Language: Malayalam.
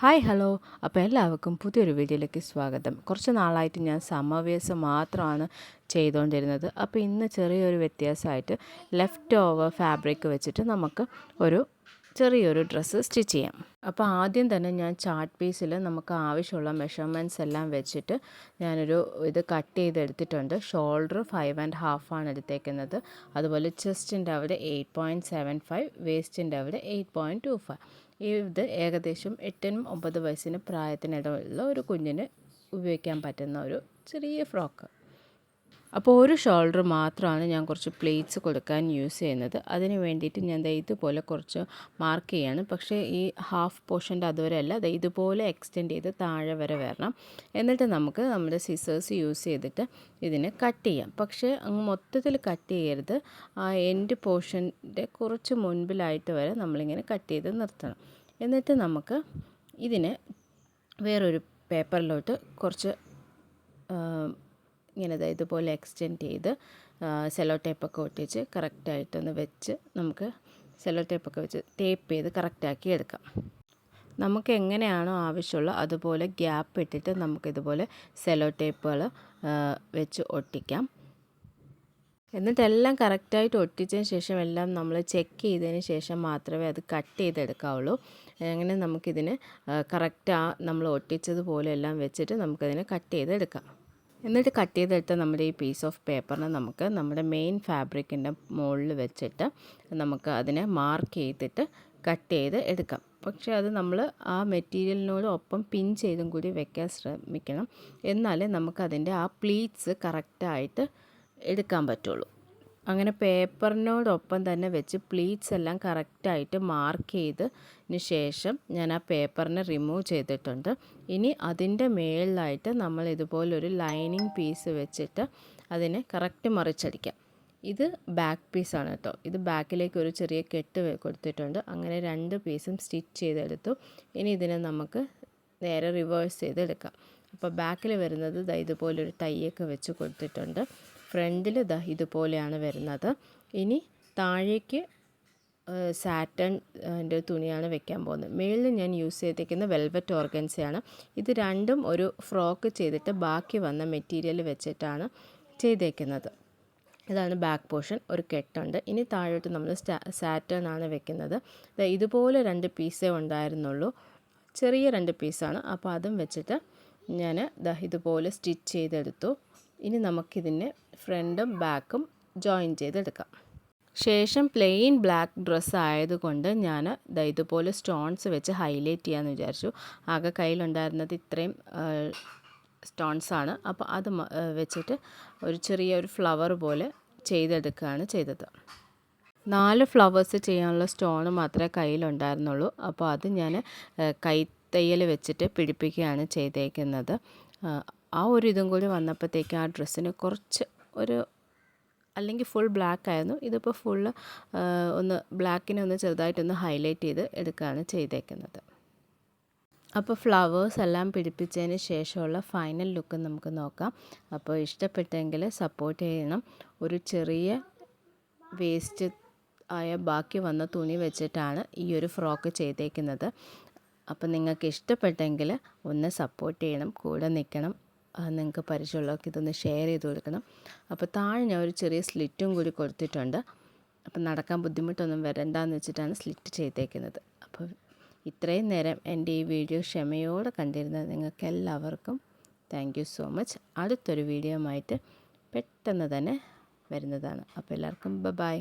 Hi hello. അപ്പോൾ എല്ലാവർക്കും പുതിയൊരു വീഡിയോയിലേക്ക് സ്വാഗതം. കുറച്ച് നാളായിട്ട് ഞാൻ സമ്മർ വെയർസ് മാത്രമാണ് ചെയ്തുകൊണ്ടിരുന്നത്. അപ്പോൾ ഇന്ന് ചെറിയൊരു വ്യത്യാസമായിട്ട് ലെഫ്റ്റ് ഓവർ ഫാബ്രിക് വെച്ചിട്ട് നമുക്ക് ചെറിയൊരു ഡ്രസ്സ് സ്റ്റിച്ച് ചെയ്യാം. അപ്പോൾ ആദ്യം തന്നെ ഞാൻ ചാർട്ട് പീസിൽ നമുക്ക് ആവശ്യമുള്ള മെഷർമെൻറ്റ്സ് എല്ലാം വെച്ചിട്ട് ഇത് കട്ട് ചെയ്തെടുത്തിട്ടുണ്ട്. ഷോൾഡർ 5.5 എടുത്തേക്കുന്നത്. അതുപോലെ ചെസ്റ്റിൻ്റെ അവിടെ 8.75, വേസ്റ്റിൻ്റെ അവിടെ 8.25. ഇത് ഏകദേശം 8-9 വയസ്സിന് പ്രായത്തിനിടയിലുള്ള ഒരു കുഞ്ഞിന് ഉപയോഗിക്കാൻ പറ്റുന്ന ഒരു ചെറിയ ഫ്രോക്ക്. അപ്പോൾ ഒരു ഷോൾഡർ മാത്രമാണ് ഞാൻ കുറച്ച് പ്ലേറ്റ്സ് കൊടുക്കാൻ യൂസ് ചെയ്യുന്നത്. അതിന് വേണ്ടിയിട്ട് ഞാൻ ഇതുപോലെ കുറച്ച് മാർക്ക് ചെയ്യാണ്. പക്ഷേ ഈ ഹാഫ് പോർഷൻ്റെ അതുവരെ അല്ല, ഇതുപോലെ എക്സ്റ്റെൻഡ് ചെയ്ത് താഴെ വരെ വരണം. എന്നിട്ട് നമുക്ക് നമ്മുടെ സിസേഴ്സ് യൂസ് ചെയ്തിട്ട് ഇതിനെ കട്ട് ചെയ്യാം. പക്ഷേ അങ്ങ് മൊത്തത്തിൽ കട്ട് ചെയ്യരുത്. ആ എൻഡ് പോർഷൻ്റെ കുറച്ച് മുൻപിലായിട്ട് വരെ നമ്മളിങ്ങനെ കട്ട് ചെയ്ത് നിർത്തണം. എന്നിട്ട് നമുക്ക് ഇതിനെ വേറൊരു പേപ്പറിലോട്ട് കുറച്ച് ഇങ്ങനെ ഇതുപോലെ എക്സ്റ്റെൻഡ് ചെയ്ത് സെല്ലോ ടേപ്പൊക്കെ ഒട്ടിച്ച് കറക്റ്റായിട്ടൊന്ന് വെച്ച് നമുക്ക് സെല്ലോ ടേപ്പൊക്കെ വെച്ച് ടേപ്പ് ചെയ്ത് കറക്റ്റാക്കി എടുക്കാം. നമുക്ക് എങ്ങനെയാണോ ആവശ്യമുള്ളത് അതുപോലെ ഗ്യാപ്പ് ഇട്ടിട്ട് നമുക്കിതുപോലെ സെല്ലോ ടേപ്പുകൾ വെച്ച് ഒട്ടിക്കാം. എന്നിട്ടെല്ലാം കറക്റ്റായിട്ട് ഒട്ടിച്ചതിന് ശേഷം എല്ലാം നമ്മൾ ചെക്ക് ചെയ്തതിന് ശേഷം മാത്രമേ അത് കട്ട് ചെയ്തെടുക്കാവുള്ളൂ. അങ്ങനെ നമുക്കിതിന് കറക്റ്റ് നമ്മൾ ഒട്ടിച്ചതുപോലെ എല്ലാം വെച്ചിട്ട് നമുക്കതിനെ കട്ട് ചെയ്തെടുക്കാം. എന്നിട്ട് കട്ട് ചെയ്തെടുത്ത നമ്മുടെ ഈ പീസ് ഓഫ് പേപ്പറിനെ നമുക്ക് നമ്മുടെ മെയിൻ ഫാബ്രിക്കിൻ്റെ മുകളിൽ വെച്ചിട്ട് നമുക്ക് അതിനെ മാർക്ക് ചെയ്തിട്ട് കട്ട് ചെയ്ത് എടുക്കാം. പക്ഷേ അത് നമ്മൾ ആ മെറ്റീരിയലിനോട് ഒപ്പം പിൻ ചെയ്തും കൂടി വെക്കാൻ ശ്രമിക്കണം. എന്നാലേ നമുക്കതിൻ്റെ ആ പ്ലീറ്റ്സ് കറക്റ്റായിട്ട് എടുക്കാൻ പറ്റുള്ളൂ. അങ്ങനെ പേപ്പറിനോടൊപ്പം തന്നെ വെച്ച് പ്ലീറ്റ്സ് എല്ലാം കറക്റ്റായിട്ട് മാർക്ക് ചെയ്തതിന് ശേഷം ഞാൻ ആ പേപ്പറിനെ റിമൂവ് ചെയ്തിട്ടുണ്ട്. ഇനി അതിൻ്റെ മേളിലായിട്ട് നമ്മൾ ഇതുപോലൊരു ലൈനിങ് പീസ് വെച്ചിട്ട് അതിനെ കറക്റ്റ് മറിച്ചടിക്കാം. ഇത് ബാക്ക് പീസാണ് കേട്ടോ. ഇത് ബാക്കിലേക്ക് ഒരു ചെറിയ കെട്ട് കൊടുത്തിട്ടുണ്ട്. അങ്ങനെ 2 പീസും സ്റ്റിച്ച് ചെയ്തെടുത്തു. ഇനി ഇതിനെ നമുക്ക് നേരെ റിവേഴ്സ് ചെയ്തെടുക്കാം. അപ്പോൾ ബാക്കിൽ വരുന്നത് ഇതുപോലൊരു ടൈയൊക്കെ വെച്ച് കൊടുത്തിട്ടുണ്ട്. ഫ്രണ്ടിൽ ഇതുപോലെയാണ് വരുന്നത്. ഇനി താഴേക്ക് സാറ്റൻ്റെ തുണിയാണ് വെക്കാൻ പോകുന്നത്. മേളിൽ ഞാൻ യൂസ് ചെയ്തിരിക്കുന്ന വെൽവെറ്റ് ഓർഗൻസയാണ്. ഇത് രണ്ടും ഒരു ഫ്രോക്ക് ചെയ്തിട്ട് ബാക്കി വന്ന മെറ്റീരിയൽ വെച്ചിട്ടാണ് ചെയ്തേക്കുന്നത്. ഇതാണ് ബാക്ക് പോർഷൻ. ഒരു കെട്ടുണ്ട്. ഇനി താഴോട്ട് നമ്മൾ സാറ്റേൺ ആണ് വെക്കുന്നത്. ഇതുപോലെ 2 പീസേ ഉണ്ടായിരുന്നുള്ളൂ. ചെറിയ 2 പീസാണ്. അപ്പോൾ അതും വെച്ചിട്ട് ഞാൻ ഇതുപോലെ സ്റ്റിച്ച് ചെയ്തെടുത്തു. ഇനി നമുക്കിതിനെ ഫ്രണ്ടും ബാക്കും ജോയിൻ ചെയ്തെടുക്കാം. ശേഷം പ്ലെയിൻ ബ്ലാക്ക് ഡ്രസ്സ് ആയതുകൊണ്ട് ഞാൻ ഇതുപോലെ സ്റ്റോൺസ് വെച്ച് ഹൈലൈറ്റ് ചെയ്യാമെന്ന് വിചാരിച്ചു. ആകെ കയ്യിലുണ്ടായിരുന്നത് ഇത്രയും സ്റ്റോൺസാണ്. അപ്പോൾ അത് വെച്ചിട്ട് ഒരു ചെറിയൊരു ഫ്ലവർ പോലെ ചെയ്തെടുക്കുകയാണ് ചെയ്തത്. 4 ഫ്ലവേഴ്സ് ചെയ്യാനുള്ള സ്റ്റോൺ മാത്രമേ കയ്യിലുണ്ടായിരുന്നുള്ളൂ. അപ്പോൾ അത് ഞാൻ കൈത്തയ്യൽ വെച്ചിട്ട് പിടിപ്പിക്കുകയാണ് ചെയ്തേക്കുന്നത്. ആ ഒരു ഇതും കൂടി വന്നപ്പോഴത്തേക്കും ആ ഡ്രസ്സിന് കുറച്ച് അല്ലെങ്കിൽ ഫുൾ ബ്ലാക്ക് ആയിരുന്നു. ഇതിപ്പോൾ ഫുള്ള് ബ്ലാക്കിനെ ചെറുതായിട്ടൊന്ന് ഹൈലൈറ്റ് ചെയ്ത് എടുക്കുകയാണ് ചെയ്തേക്കുന്നത്. അപ്പോൾ ഫ്ലവേഴ്സ് എല്ലാം പിടിപ്പിച്ചതിന് ശേഷമുള്ള ഫൈനൽ ലുക്ക് നമുക്ക് നോക്കാം. അപ്പോൾ ഇഷ്ടപ്പെട്ടെങ്കിൽ സപ്പോർട്ട് ചെയ്യണം. ഒരു ചെറിയ വേസ്റ്റ് ആയ ബാക്കി വന്ന തുണി വെച്ചിട്ടാണ് ഈ ഒരു ഫ്രോക്ക് ചെയ്തേക്കുന്നത്. അപ്പോൾ നിങ്ങൾക്ക് ഇഷ്ടപ്പെട്ടെങ്കിൽ ഒന്ന് സപ്പോർട്ട് ചെയ്യണം, കൂടെ നിൽക്കണം. നിങ്ങൾക്ക് പരിചയമുള്ളവർക്ക് ഇതൊന്ന് ഷെയർ ചെയ്ത് കൊടുക്കണം. അപ്പോൾ താഴെ ഞാൻ ഒരു ചെറിയ സ്ലിറ്റും കൂടി കൊടുത്തിട്ടുണ്ട്. അപ്പോൾ നടക്കാൻ ബുദ്ധിമുട്ടൊന്നും വരണ്ടെന്ന് വെച്ചിട്ടാണ് സ്ലിറ്റ് ചെയ്തേക്കുന്നത്. അപ്പോൾ ഇത്രയും നേരം എൻ്റെ ഈ വീഡിയോ ക്ഷമയോടെ കണ്ടിരുന്ന നിങ്ങൾക്ക് എല്ലാവർക്കും താങ്ക് യു സോ മച്ച്. അടുത്തൊരു വീഡിയോ ആയിട്ട് പെട്ടെന്ന് തന്നെ വരുന്നതാണ്. അപ്പോൾ എല്ലാവർക്കും ബൈ.